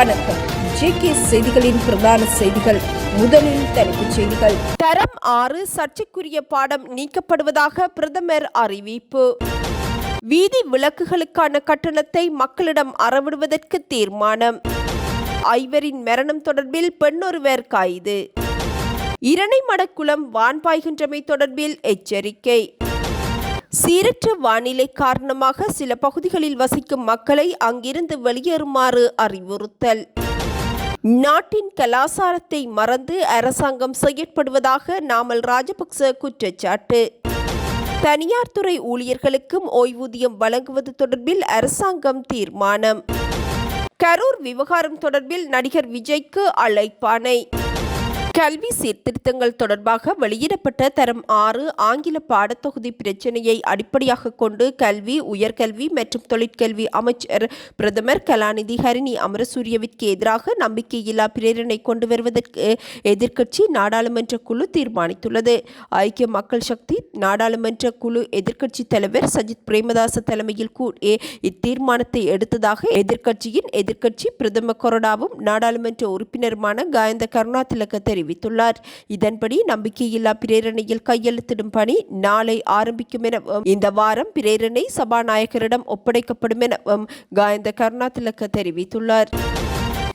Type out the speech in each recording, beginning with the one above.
வணக்கம். ஜேகே செய்திகளின் பிரதான செய்திகள். முதலில் தலைப்புச் செய்திகள். தரம் 6 சர்ச்சைக்குரிய பாடம் நீக்கப்படுவதாக பிரதமர் அறிவிப்பு. வீதி விளக்குகளுக்கான கட்டணத்தை மக்களிடம் அறவிடுவதற்கு தீர்மானம். ஐவரின் மரணம் தொடர்பில் பெண்ணொருவர் கைது. இரணைமடக்குளம் வான் பாய்கின்றமை தொடர்பில் எச்சரிக்கை. சீரற்ற வானிலை காரணமாக சில பகுதிகளில் வசிக்கும் மக்களை அங்கிருந்து வெளியேறுமாறு அறிவுறுத்தல். நாட்டின் கலாசாரத்தை மறந்து அரசாங்கம் செயற்படுவதாக நாமல் ராஜபக்ச குற்றச்சாட்டு. தனியார் துறை ஊழியர்களுக்கும் ஓய்வூதியம் வழங்குவது தொடர்பில் அரசாங்கம் தீர்மானம். கரூர் விவகாரம் தொடர்பில் நடிகர் விஜய்க்கு அழைப்பாணை. கல்வி சீர்திருத்தங்கள் தொடர்பாக வெளியிடப்பட்ட தரம் 6 ஆங்கில பாடத்தொகுதி பிரச்சினையை அடிப்படையாக கொண்டு கல்வி, உயர்கல்வி மற்றும் தொழிற்கல்வி அமைச்சர் பிரதமர் கலாநிதி ஹரிணி அமரசூரியவிற்கு எதிராக நம்பிக்கையில்லா பிரேரணை கொண்டு வருவதற்கு எதிர்க்கட்சி நாடாளுமன்ற குழு தீர்மானித்துள்ளது. ஐக்கிய மக்கள் சக்தி நாடாளுமன்ற குழு எதிர்க்கட்சி தலைவர் சஜித் பிரேமதாச தலைமையில் இத்தீர்மானத்தை எடுத்ததாக எதிர்க்கட்சியின் எதிர்க்கட்சி பிரதம கொறடாவும் நாடாளுமன்ற உறுப்பினருமான காயந்த கருணாதிலக்க தெரிவித்துள்ளார். இதன்படி நம்பிக்கையில்லா பிரேரணையில் கையெழுத்திடும் பணி நாளை ஆரம்பிக்கும் எனவும் இந்த வாரம் பிரேரணை சபாநாயகரிடம் ஒப்படைக்கப்படும் எனவும் காயந்த கருணாதிலக்க தெரிவித்துள்ளார்.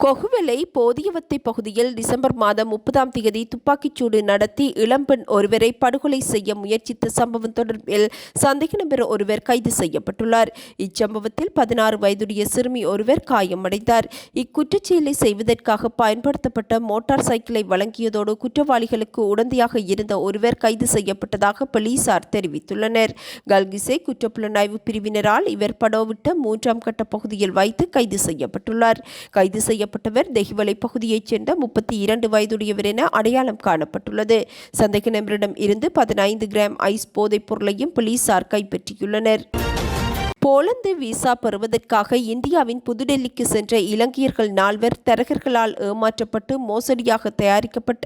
கொகுவெலை போதியவத்தை பகுதியில் டிசம்பர் மாதம் 30ஆம் தேதி துப்பாக்கிச்சூடு நடத்தி இளம்பெண் ஒருவரை படுகொலை செய்ய முயற்சித்த சம்பவம் தொடர்பில் சந்தேக நபர் ஒருவர் கைது செய்யப்பட்டுள்ளார். இச்சம்பவத்தில் 16 வயதுடைய சிறுமி ஒருவர் காயமடைந்தார். இக்குற்றச்செயலை செய்வதற்காக பயன்படுத்தப்பட்ட மோட்டார் சைக்கிளை வழங்கியதோடு குற்றவாளிகளுக்கு உடந்தையாக இருந்த ஒருவர் கைது செய்யப்பட்டதாக போலீசார் தெரிவித்துள்ளனர். கல்கிசே குற்றப்புலனாய்வு பிரிவினரால் இவர் படோவிட்ட 3ஆம் கட்ட பகுதியில் வைத்து கைது செய்யப்பட்டுள்ளார். கைது செய்யப்பட்டவர் தெஹிவலை பகுதியைச் சேர்ந்த 32 வயதுடையவர் என அடையாளம் காணப்பட்டுள்ளது. சந்தேக நபரிடம் இருந்து 15 கிராம் ஐஸ் போதைப் பொருளையும் போலீசார் கைப்பற்றியுள்ளனர். போலந்து விசா பெறுவதற்காக இந்தியாவின் புதுடெல்லிக்கு சென்ற இலங்கையர்கள் 4 தரகர்களால் ஏமாற்றப்பட்டு மோசடியாக தயாரிக்கப்பட்ட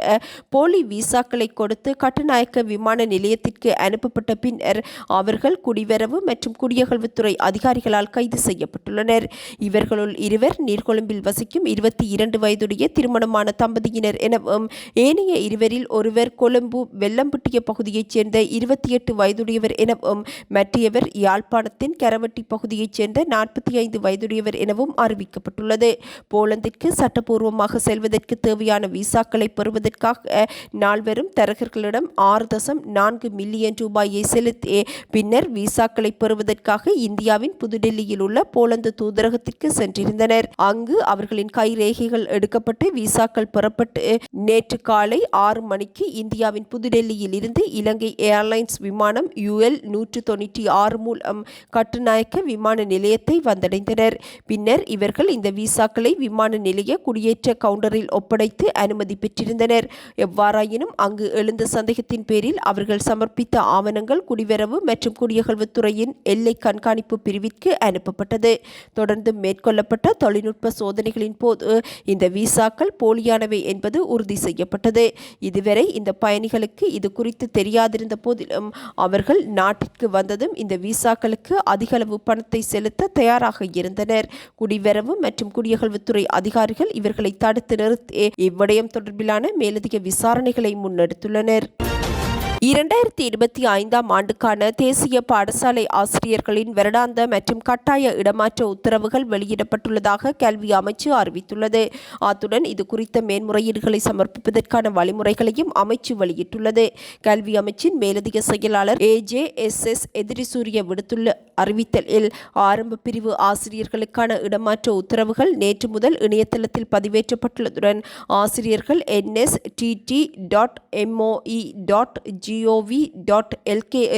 போலி விசாக்களை கொடுத்து கட்டுநாயக்க விமான நிலையத்திற்கு அனுப்பப்பட்ட பின்னர் அவர்கள் குடிவரவு மற்றும் குடியகழ்வுத்துறை அதிகாரிகளால் கைது செய்யப்பட்டுள்ளனர். இவர்களுள் 2 நீர்கொழும்பில் வசிக்கும் 22 வயதுடைய திருமணமான தம்பதியினர் எனவும் ஏனைய 2 ஒருவர் கொழும்பு வெள்ளம்பட்டிய பகுதியைச் சேர்ந்த 28 வயதுடையவர் எனவும் மற்றையவர் யாழ்ப்பாணத்தின் கரவட்டி பகுதியைச் சேர்ந்த 45 வயதுடையவர் எனவும் அறிவிக்கப்பட்டுள்ளது. போலந்திற்கு சட்டப்பூர்வமாக செல்வதற்கு தேவையான விசாக்களை பெறுவதற்காக 4 தரகர்களிடம் 6.4 மில்லியன் ரூபாயை செலுத்தி பின்னர் விசாக்களை பெறுவதற்காக இந்தியாவின் புதுடெல்லியில் உள்ள போலந்து தூதரகத்திற்கு சென்றிருந்தனர். அங்கு அவர்களின் கைரேகைகள் எடுக்கப்பட்டு விசாக்கள் பெறப்பட்டு நேற்று காலை 6 மணிக்கு இந்தியாவின் புதுடெல்லியில் இருந்து இலங்கை ஏர்லைன்ஸ் விமானம் UL 196 மூலம் கட்டுநாயக்க விமான நிலையத்தை வந்தடைந்தனர். பின்னர் இவர்கள் இந்த விசாக்களை விமான நிலைய குடியேற்ற கவுண்டரில் ஒப்படைத்து அனுமதி பெற்றிருந்தனர். எவ்வாறாயினும் அங்கு எழுந்த சந்தேகத்தின் பேரில் அவர்கள் சமர்ப்பித்த ஆவணங்கள் குடிவரவு மற்றும் குடியகழ்வுத்துறையின் எல்லை கண்காணிப்பு பிரிவிற்கு அனுப்பப்பட்டது. தொடர்ந்து மேற்கொள்ளப்பட்ட தொழில்நுட்ப சோதனைகளின் போது இந்த விசாக்கள் போலியானவை என்பது உறுதி செய்யப்பட்டது. இதுவரை இந்த பயணிகளுக்கு இது குறித்து தெரியாதிருந்த போதிலும் அவர்கள் நாட்டிற்கு வந்ததும் இந்த விசாக்களுக்கு அதிகளவு பணத்தை செலுத்த தயாராக இருந்தனர். குடிவரவு மற்றும் குடியகழ்வுத்துறை அதிகாரிகள் இவர்களை தடுத்து நிறுத்தி இவ்விடயம் தொடர்பிலான மேலதிக விசாரணைகளை முன்னெடுத்துள்ளனர். 2025ஆம் ஆண்டுக்கான தேசிய பாடசாலை ஆசிரியர்களின் வருடாந்த மற்றும் கட்டாய இடமாற்ற உத்தரவுகள் வெளியிடப்பட்டுள்ளதாக கல்வி அமைச்சு அறிவித்துள்ளது. அத்துடன் இது குறித்த மேன்முறையீடுகளை சமர்ப்பிப்பதற்கான வழிமுறைகளையும் அமைச்சு வெளியிட்டுள்ளது. கல்வி அமைச்சின் மேலதிக செயலாளர் AJSS எதிரிசூரிய விடுத்துள்ள அறிவித்தலில் ஆரம்ப பிரிவு ஆசிரியர்களுக்கான இடமாற்ற உத்தரவுகள் நேற்று முதல் இணையதளத்தில் பதிவேற்றப்பட்டுள்ளதுடன் ஆசிரியர்கள் nstt.moe.gov.lk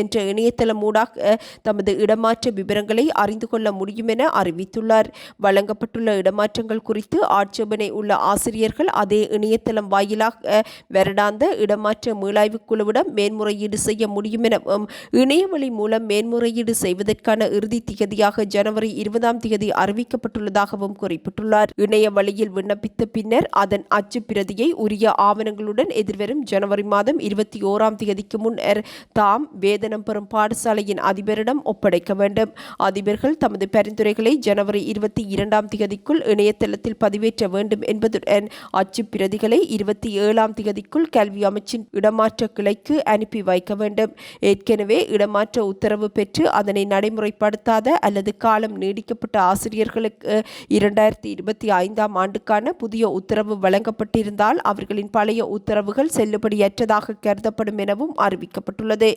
என்ற இணையதளம் ஊடாக தமது இடமாற்ற விவரங்களை அறிந்து கொள்ள முடியும் என அறிவித்துள்ளார். வழங்கப்பட்டுள்ள இடமாற்றங்கள் குறித்து ஆட்சேபனை உள்ள ஆசிரியர்கள் அதே இணையதளம் வாயிலாக வருடாந்த இடமாற்ற மீளாய்வு குழுவிடம் மேன்முறையீடு செய்ய முடியும் எனவும் இணையவழி மூலம் மேன்முறையீடு செய்வதற்கான இறுதி திகதியாக ஜனவரி 20ஆம் தேதி அறிவிக்கப்பட்டுள்ளதாகவும் குறிப்பிட்டுள்ளார். இணைய வழியில் விண்ணப்பித்த பின்னர் அதன் அச்சு பிரதியை உரிய ஆவணங்களுடன் எதிர்வரும் ஜனவரி மாதம் 21ஆம் தேதி தேதிக்கு முன்னர் தாம் வேதனம் பெறும் பாடசாலையின் அதிபரிடம் ஒப்படைக்க வேண்டும். அதிபர்கள் தமது பரிந்துரைகளை ஜனவரி 22ஆம் தேதிக்குள் இணையதளத்தில் பதிவேற்ற வேண்டும் என்பதுடன் அச்சு பிரதிகளை 27ஆம் தேதிக்குள் கல்வி அமைச்சின் இடமாற்ற கிளைக்கு அனுப்பி வைக்க வேண்டும். ஏற்கனவே இடமாற்ற உத்தரவு பெற்று அதனை நடைமுறைப்படுத்தாத அல்லது காலம் நீடிக்கப்பட்ட ஆசிரியர்களுக்கு 2025ஆம் ஆண்டுக்கான புதிய உத்தரவு வழங்கப்பட்டிருந்தால் அவர்களின் பழைய உத்தரவுகள் செல்லுபடியற்றதாக கருதப்படும் எனவும் அறிவிக்கப்பட்டுள்ளது.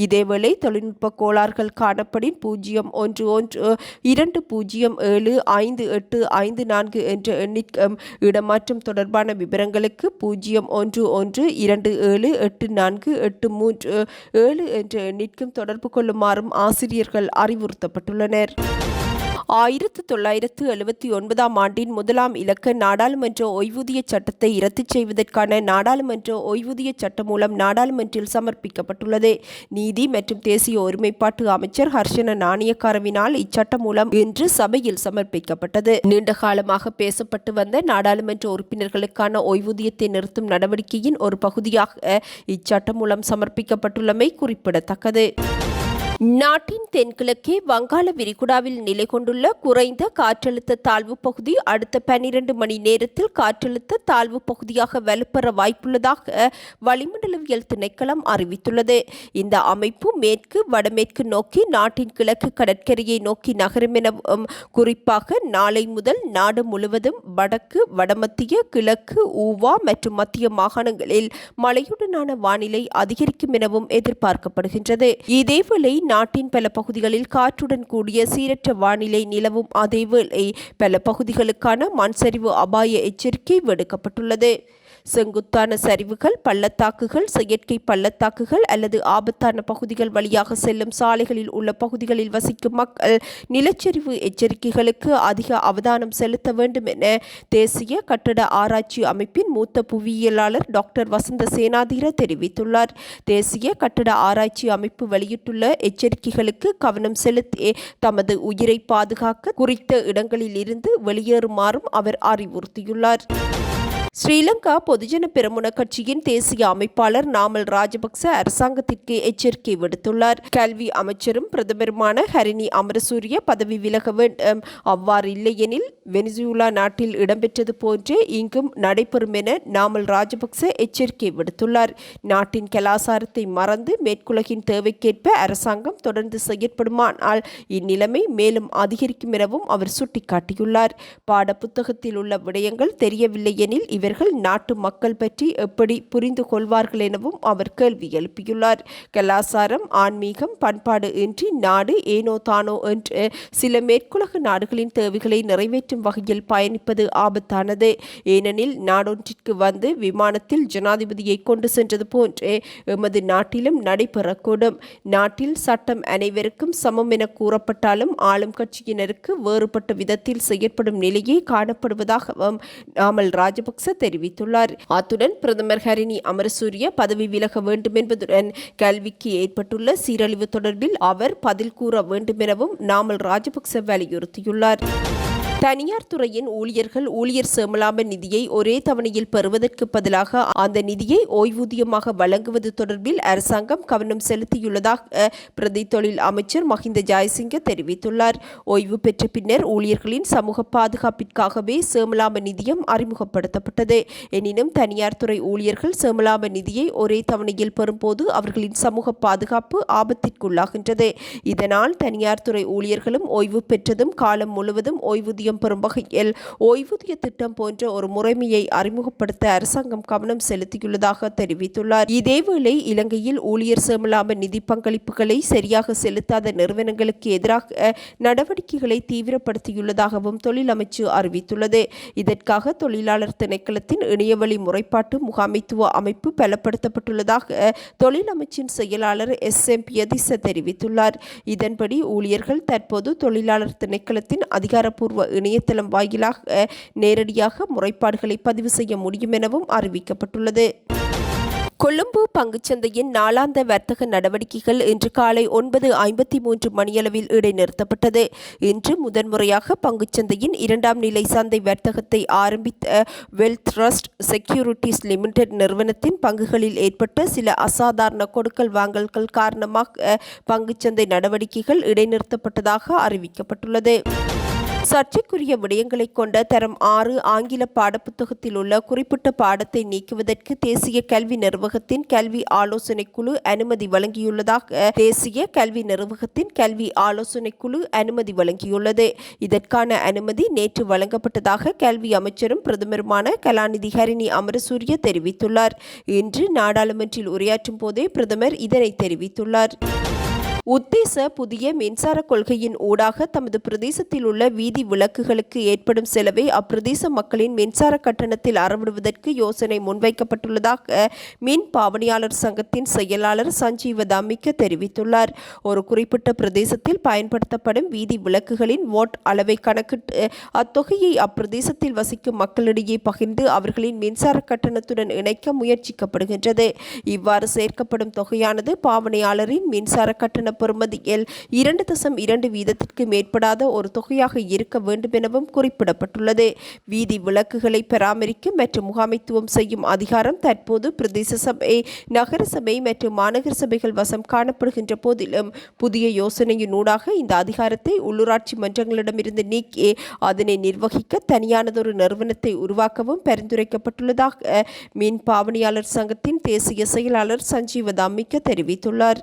இதேவேளை தொழில்நுட்ப கோளாறுகள் காணப்படின் 0112075854 என்ற எண்ணிற்கும் இடமாற்றம் தொடர்பான விவரங்களுக்கு 0112784837 என்ற எண்ணிற்கும் தொடர்பு கொள்ளுமாறும் ஆசிரியர்கள் அறிவுறுத்தப்பட்டுள்ளனர். 1979ஆம் ஆண்டின் முதலாம் இலக்க நாடாளுமன்ற ஓய்வூதிய சட்டத்தை இரத்து செய்வதற்கான நாடாளுமன்ற ஓய்வூதிய சட்டம் மூலம் நாடாளுமன்றில் சமர்ப்பிக்கப்பட்டுள்ளது. நீதி மற்றும் தேசிய ஒருமைப்பாட்டு அமைச்சர் ஹர்ஷன நாணயக்காரவினால் இச்சட்டம் மூலம் இன்று சபையில் சமர்ப்பிக்கப்பட்டது. நீண்ட காலமாக பேசப்பட்டு வந்த நாடாளுமன்ற உறுப்பினர்களுக்கான ஓய்வூதியத்தை நிறுத்தும் நடவடிக்கையின் ஒரு பகுதியாக இச்சட்டம் மூலம் சமர்ப்பிக்கப்பட்டுள்ளமை குறிப்பிடத்தக்கது. நாட்டின் தென்கிழக்கே வங்காள விரிகுடாவில் நிலை கொண்டுள்ள குறைந்த காற்றழுத்த தாழ்வு பகுதி அடுத்த 12 மணி நேரத்தில் காற்றழுத்த தாழ்வு பகுதியாக வலுப்பெற வாய்ப்புள்ளதாக வளிமண்டலவியல் திணைக்களம் அறிவித்துள்ளது. இந்த அமைப்பு மேற்கு வடமேற்கு நோக்கி நாட்டின் கிழக்கு கடற்கரையை நோக்கி நகரும் எனவும் குறிப்பாக நாளை முதல் நாடு முழுவதும் வடக்கு வடமத்திய கிழக்கு ஊவா மற்றும் மத்திய மாகாணங்களில் மழையுடனான வானிலை அதிகரிக்கும் எனவும் எதிர்பார்க்கப்படுகின்றது. இதேவேளை நாட்டின் பல பகுதிகளில் காற்றுடன் கூடிய சீரற்ற வானிலை நிலவும் அதேவேளை பல பகுதிகளுக்கான மண்சரிவு அபாய எச்சரிக்கை விடுக்கப்பட்டுள்ளது. செங்குத்தான சரிவுகள், பள்ளத்தாக்குகள், செயற்கை பள்ளத்தாக்குகள் அல்லது ஆபத்தான பகுதிகள் வழியாக செல்லும் சாலைகளில் உள்ள பகுதிகளில் வசிக்கும் மக்கள் நிலச்சரிவு எச்சரிக்கைகளுக்கு அதிக அவதானம் செலுத்த வேண்டும் என தேசிய கட்டட ஆராய்ச்சி அமைப்பின் மூத்த புவியியலாளர் டாக்டர் வசந்த சேனாதீர தெரிவித்துள்ளார். தேசிய கட்டட ஆராய்ச்சி அமைப்பு வெளியிட்டுள்ள எச்சரிக்கைகளுக்கு கவனம் செலுத்தி தமது உயிரை பாதுகாக்க குறித்த இடங்களில் இருந்து வெளியேறுமாறும் அவர் அறிவுறுத்தியுள்ளார். ஸ்ரீலங்கா பொதுஜன பெரமுன கட்சியின் தேசிய அமைப்பாளர் நாமல் ராஜபக்ச அரசாங்கத்திற்கு எச்சரிக்கை விடுத்துள்ளார். கல்வி அமைச்சரும் பிரதமருமான ஹரிணி அமரசூரிய பதவி விலக வேண்டும், அவ்வாறு இல்லையெனில் வெனிசுலா நாட்டில் இடம்பெற்றது போன்றே இங்கும் நடைபெறும் என நாமல் ராஜபக்ச எச்சரிக்கை விடுத்துள்ளார். நாட்டின் கலாசாரத்தை மறந்து மேற்குலகின் தேவைக்கேற்ப அரசாங்கம் தொடர்ந்து செயற்படுமானால் இந்நிலைமை மேலும் அதிகரிக்கும் எனவும் அவர் சுட்டிக்காட்டியுள்ளார். பாட புத்தகத்தில் உள்ள விடயங்கள் தெரியவில்லை எனில் இவர்கள் நாட்டு மக்கள் பற்றி எப்படி புரிந்து கொள்வார்கள் எனவும் அவர் கேள்வி எழுப்பியுள்ளார். கலாசாரம், ஆன்மீகம், பண்பாடு இன்றி நாடு ஏனோ தானோ என்று சில மேற்குலக நாடுகளின் தேவைகளை நிறைவேற்றும் வகையில் பயணிப்பது ஆபத்தானது. ஏனெனில் நாடொன்றிற்கு வந்து விமானத்தில் ஜனாதிபதியை கொண்டு சென்றது போன்றே எமது நாட்டிலும் நடைபெறக்கூடும். நாட்டில் சட்டம் அனைவருக்கும் சமம் என கூறப்பட்டாலும் ஆளும் கட்சியினருக்கு வேறுபட்ட விதத்தில் செயற்படும் நிலையே காணப்படுவதாகவும் நாமல் ராஜபக்ச தெரிவித்துள்ளார். அத்துடன் பிரதமர் ஹரிணி அமரசூரிய பதவி விலக வேண்டும் என்பதுடன் கல்விக்கு ஏற்பட்டுள்ள சீரழிவு தொடர்பில் அவர் பதில் கூற வேண்டும் எனவும் நாமல் ராஜபக்ச வலியுறுத்தியுள்ளார். தனியார் துறையின் ஊழியர்கள் ஊழியர் சேமலாப நிதியை ஒரே தவணையில் பெறுவதற்கு பதிலாக அந்த நிதியை ஓய்வூதியமாக வழங்குவது தொடர்பில் அரசாங்கம் கவனம் செலுத்தியுள்ளதாக பிரதி தொழில் அமைச்சர் மஹிந்த ஜாயசிங்க தெரிவித்துள்ளார். ஓய்வு பெற்ற பின்னர் ஊழியர்களின் சமூக பாதுகாப்பிற்காகவே சேமலாப நிதியம் அறிமுகப்படுத்தப்பட்டது. எனினும் தனியார் துறை ஊழியர்கள் சேமலாப நிதியை ஒரே தவணையில் பெறும்போது அவர்களின் சமூக பாதுகாப்பு ஆபத்திற்குள்ளாகின்றது. இதனால் தனியார் துறை ஊழியர்களும் ஓய்வு பெற்றதும் காலம் முழுவதும் ஓய்வூதியம் பெறும் வகையில் ஓய்வூதிய திட்டம் போன்ற ஒரு முறைமையை அறிமுகப்படுத்த அரசாங்கம் கவனம் செலுத்தியுள்ளதாக தெரிவித்துள்ளார். இதேவேளை இலங்கையில் ஊழியர் சேமலாப நிதி பங்களிப்புகளை சரியாக செலுத்தாத நிறுவனங்களுக்கு எதிராக நடவடிக்கைகளை தீவிரப்படுத்தியுள்ளதாகவும் தொழில் அமைச்சு அறிவித்துள்ளது. இதற்காக தொழிலாளர் திணைக்களத்தின் இணையவழி முறைப்பாட்டு முகாமைத்துவ அமைப்பு பலப்படுத்தப்பட்டுள்ளதாக தொழில் அமைச்சின் செயலாளர் SM பியதிச தெரிவித்துள்ளார். இதன்படி ஊழியர்கள் தற்போது தொழிலாளர் திணைக்களத்தின் அதிகாரப்பூர்வ இணையதளம் வாயிலாக நேரடியாக முறைப்பாடுகளை பதிவு செய்ய முடியும் எனவும் அறிவிக்கப்பட்டுள்ளது. கொழும்பு பங்குச்சந்தையின் நாளாந்த வர்த்தக நடவடிக்கைகள் இன்று காலை 9:53 மணியளவில் இடைநிறுத்தப்பட்டது. இன்று முதன்முறையாக பங்குச்சந்தையின் இரண்டாம் நிலை சந்தை வர்த்தகத்தை ஆரம்பித்த வெல்த்ரஸ்ட் செக்யூரிட்டிஸ் லிமிடெட் நிறுவனத்தின் பங்குகளில் ஏற்பட்ட சில அசாதாரண கொடுக்கல் வாங்கல்கள் காரணமாக பங்குச்சந்தை நடவடிக்கைகள் இடைநிறுத்தப்பட்டதாக அறிவிக்கப்பட்டுள்ளது. சர்ச்சைக்குரிய விடயங்களை கொண்ட தரம் 6 ஆங்கில பாடப்புத்தகத்தில் உள்ள குறிப்பிட்ட பாடத்தை நீக்குவதற்கு தேசிய கல்வி நிர்வாகத்தின் கல்வி ஆலோசனைக் குழு அனுமதி வழங்கியுள்ளதாக தேசிய கல்வி நிர்வாகத்தின் கல்வி ஆலோசனைக் குழு அனுமதி வழங்கியுள்ளது. இதற்கான அனுமதி நேற்று வழங்கப்பட்டதாக கல்வி அமைச்சரும் பிரதமருமான கலாநிதி ஹரிணி அமரசூரிய தெரிவித்துள்ளார். இன்று நாடாளுமன்றில் உரையாற்றும் போதே பிரதமர் இதனை தெரிவித்துள்ளார். உத்தேச புதிய மின்சார கொள்கையின் ஊடாக தமது பிரதேசத்தில் உள்ள வீதி விளக்குகளுக்கு ஏற்படும் செலவை அப்பிரதேச மக்களின் மின்சார கட்டணத்தில் அறவிடுவதற்கு யோசனை முன்வைக்கப்பட்டுள்ளதாக மின் பாவனையாளர் சங்கத்தின் செயலாளர் சஞ்சீவ தம்மிக்க தெரிவித்துள்ளார். ஒரு குறிப்பிட்ட பிரதேசத்தில் பயன்படுத்தப்படும் வீதி விளக்குகளின் வாட் அளவை கணக்கிட்டு அத்தொகையை அப்பிரதேசத்தில் வசிக்கும் மக்களிடையே பகிர்ந்து அவர்களின் மின்சார கட்டணத்துடன் இணைக்க முயற்சிக்கப்படுகின்றது. இவ்வாறு சேர்க்கப்படும் தொகையானது பாவனையாளரின் மின்சார கட்டண பெறுமதியில் 2.2 வீதத்திற்கு மேற்படாத ஒரு தொகையாக இருக்க வேண்டும் எனவும் குறிப்பிடப்பட்டுள்ளது. வீதி விளக்குகளை பராமரிக்கும் மற்றும் முகாமைத்துவம் செய்யும் அதிகாரம் தற்போது பிரதேச சபை, நகர சபை மற்றும் மாநகர சபைகள் வசம் காணப்படுகின்ற போதிலும் புதிய யோசனையினூடாக இந்த அதிகாரத்தை உள்ளூராட்சி மன்றங்களிடமிருந்து நீக்கி அதனை நிர்வகிக்க தனியானதொரு நிறுவனத்தை உருவாக்கவும் பரிந்துரைக்கப்பட்டுள்ளதாக மின் பாவனையாளர் சங்கத்தின் தேசிய செயலாளர் சஞ்சீவ தம்மிக்க தெரிவித்துள்ளார்.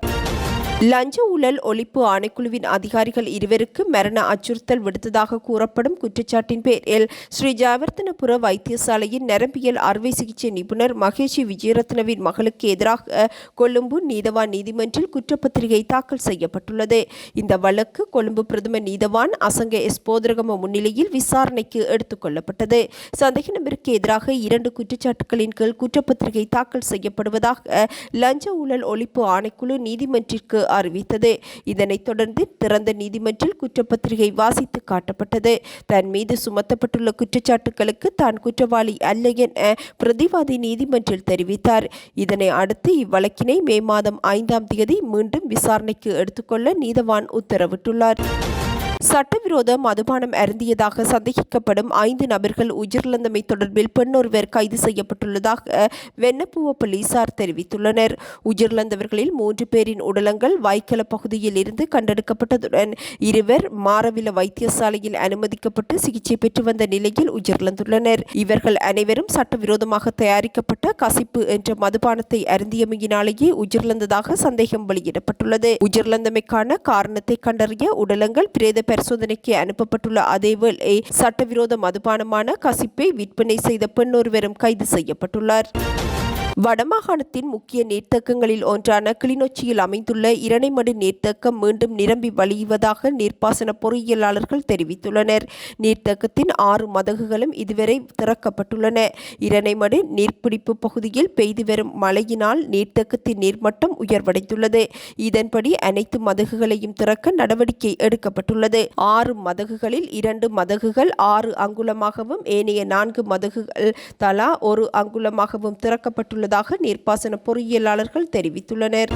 லஞ்ச ஊழல் ஒழிப்பு ஆணைக்குழுவின் அதிகாரிகள் இருவருக்கு மரண அச்சுறுத்தல் விடுத்ததாக கூறப்படும் குற்றச்சாட்டின் பேரில் ஸ்ரீ ஜெயவர்தனபுர வைத்தியசாலையின் நரம்பியல் அறுவை சிகிச்சை நிபுணர் மகேஷி விஜயரத்னவின் மகளுக்கு எதிராக கொழும்பு நீதவான் நீதிமன்றில் குற்றப்பத்திரிகை தாக்கல் செய்யப்பட்டுள்ளது. இந்த வழக்கு கொழும்பு பிரதம நீதவான் அசங்க எஸ் போதரகம முன்னிலையில் விசாரணைக்கு எடுத்துக் கொள்ளப்பட்டது. சந்தேக நபருக்கு எதிராக 2 குற்றச்சாட்டுகளின் கீழ் குற்றப்பத்திரிகை தாக்கல் செய்யப்படுவதாக லஞ்ச ஊழல் ஒழிப்பு ஆணைக்குழு நீதிமன்றிற்கு அறிவித்தது. இதனைத் தொடர்ந்து திறந்த நீதிமன்றில் குற்றப்பத்திரிகை வாசித்து காட்டப்பட்டது. தன் மீது சுமத்தப்பட்டுள்ள குற்றச்சாட்டுகளுக்கு தான் குற்றவாளி அல்ல என பிரதிவாதி நீதிமன்றில் தெரிவித்தார். இதனை அடுத்து இவ்வழக்கினை மே மாதம் 5ஆம் தேதி மீண்டும் விசாரணைக்கு எடுத்துக்கொள்ள நீதவான் உத்தரவிட்டுள்ளார். சட்டவிரோத மதுபானம் அருந்தியதாக சந்தேகிக்கப்படும் 5 நபர்கள் உயிரிழந்தமை தொடர்பில் பெண்ணொருவர் கைது செய்யப்பட்டுள்ளதாக வென்னப்புவ போலீசார் தெரிவித்துள்ளனர். உயிரிழந்தவர்களில் 3 பேரின் உடலங்கள் வாய்க்கல பகுதியில் இருந்து கண்டெடுக்கப்பட்டதுடன் 2 மாரவில வைத்தியசாலையில் அனுமதிக்கப்பட்டு சிகிச்சை பெற்று வந்த நிலையில் உயிரிழந்துள்ளனர். இவர்கள் அனைவரும் சட்டவிரோதமாக தயாரிக்கப்பட்ட கசிப்பு என்ற மதுபானத்தை அருந்தியமையினாலேயே உயிரிழந்ததாக சந்தேகம் வெளியிடப்பட்டுள்ளது. உயிரிழந்தமைக்கான காரணத்தை கண்டறிய உடலங்கள் பிரேத பரிசோதனைக்கு அனுப்பப்பட்டுள்ள அதேவேளை சட்டவிரோத மதுபானமான கசிப்பை விற்பனை செய்த பெண்ணொருவரும் கைது செய்யப்பட்டுள்ளார். வடமாகாணத்தின் முக்கிய நீர்த்தேக்கங்களில் ஒன்றான கிளிநொச்சியில் அமைந்துள்ள இரணைமடு நீர்த்தேக்கம் மீண்டும் நிரம்பி வழிவதாக நீர்ப்பாசன பொறியியலாளர்கள் தெரிவித்துள்ளனர். நீர்த்தேக்கத்தின் 6 மதகுகளும் இதுவரை திறக்கப்பட்டுள்ளன. இரணைமடு நீர்பிடிப்பு பகுதியில் பெய்து வரும் மழையினால் நீர்த்தேக்கத்தின் நீர்மட்டம் உயர்வடைந்துள்ளது. இதன்படி அனைத்து மதகுகளையும் திறக்க நடவடிக்கை எடுக்கப்பட்டுள்ளது. 6 மதகுகளில் 2 மதகுகள் 6 அங்குலமாகவும் ஏனைய 4 மதகுகள் தலா 1 அங்குலமாகவும் திறக்கப்பட்டுள்ளதாக நீர்ப்பாசன பொறியியலாளர்கள் தெரிவித்துள்ளனர்.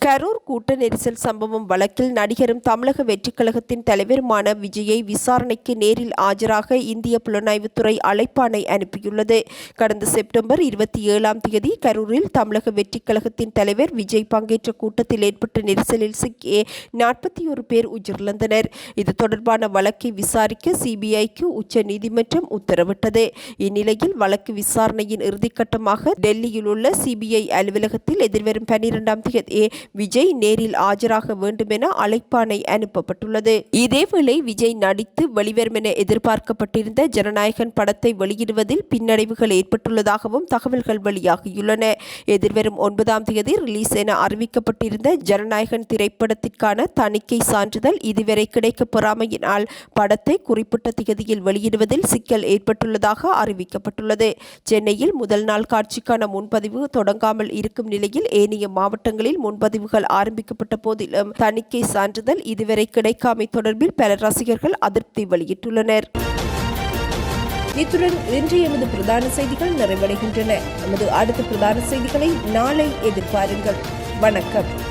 கரூர் கூட்ட நெரிசல் சம்பவம் வழக்கில் நடிகரும் தமிழக வெற்றிக் கழகத்தின் தலைவருமான விஜயை விசாரணைக்கு நேரில் ஆஜராக இந்திய புலனாய்வுத்துறை அழைப்பாணை அனுப்பியுள்ளது. கடந்த செப்டம்பர் 27ஆம் தேதி கரூரில் தமிழக வெற்றிக் கழகத்தின் தலைவர் விஜய் பங்கேற்ற கூட்டத்தில் ஏற்பட்ட நெரிசலில் சிக்கி 41 பேர் உயிரிழந்தனர். இது தொடர்பான வழக்கை விசாரிக்க சிபிஐக்கு உச்ச நீதிமன்றம் உத்தரவிட்டது. இந்நிலையில் வழக்கு விசாரணையின் இறுதிக்கட்டமாக டெல்லியில் உள்ள சிபிஐ அலுவலகத்தில் எதிர்வரும் 12ஆம் தேதி விஜய் நேரில் ஆஜராக வேண்டும் என அழைப்பாணை அனுப்பப்பட்டுள்ளது. இதேவேளை விஜய் நடித்து வெளிவரும் என எதிர்பார்க்கப்பட்டிருந்த ஜனநாயகன் படத்தை வெளியிடுவதில் பின்னடைவுகள் ஏற்பட்டுள்ளதாகவும் தகவல்கள் வெளியாகியுள்ளன. எதிர்வரும் 9ஆம் தேதி ரிலீஸ் என அறிவிக்கப்பட்டிருந்த ஜனநாயகன் திரைப்படத்திற்கான தணிக்கை சான்றிதழ் இதுவரை கிடைக்கப் பெறாமையினால் படத்தை குறிப்பிட்ட திகதியில் வெளியிடுவதில் சிக்கல் ஏற்பட்டுள்ளதாக அறிவிக்கப்பட்டுள்ளது. சென்னையில் முதல் நாள் காட்சிக்கான முன்பதிவு தொடங்காமல் இருக்கும் நிலையில் ஏனைய மாவட்டங்களில் முன்பதிவுகள் ஆரம்பிக்கப்பட்ட போதிலும் தணிக்கை சான்றிதழ் இதுவரை கிடைக்காமை தொடர்பில் பல ரசிகர்கள் அதிருப்தி வெளியிட்டுள்ளனர். இத்துடன் இன்றைய எமது பிரதான செய்திகள் நிறைவடைகின்றன. நமது அடுத்த பிரதான செய்திகளை நாளை எதிர்பாருங்கள். வணக்கம்.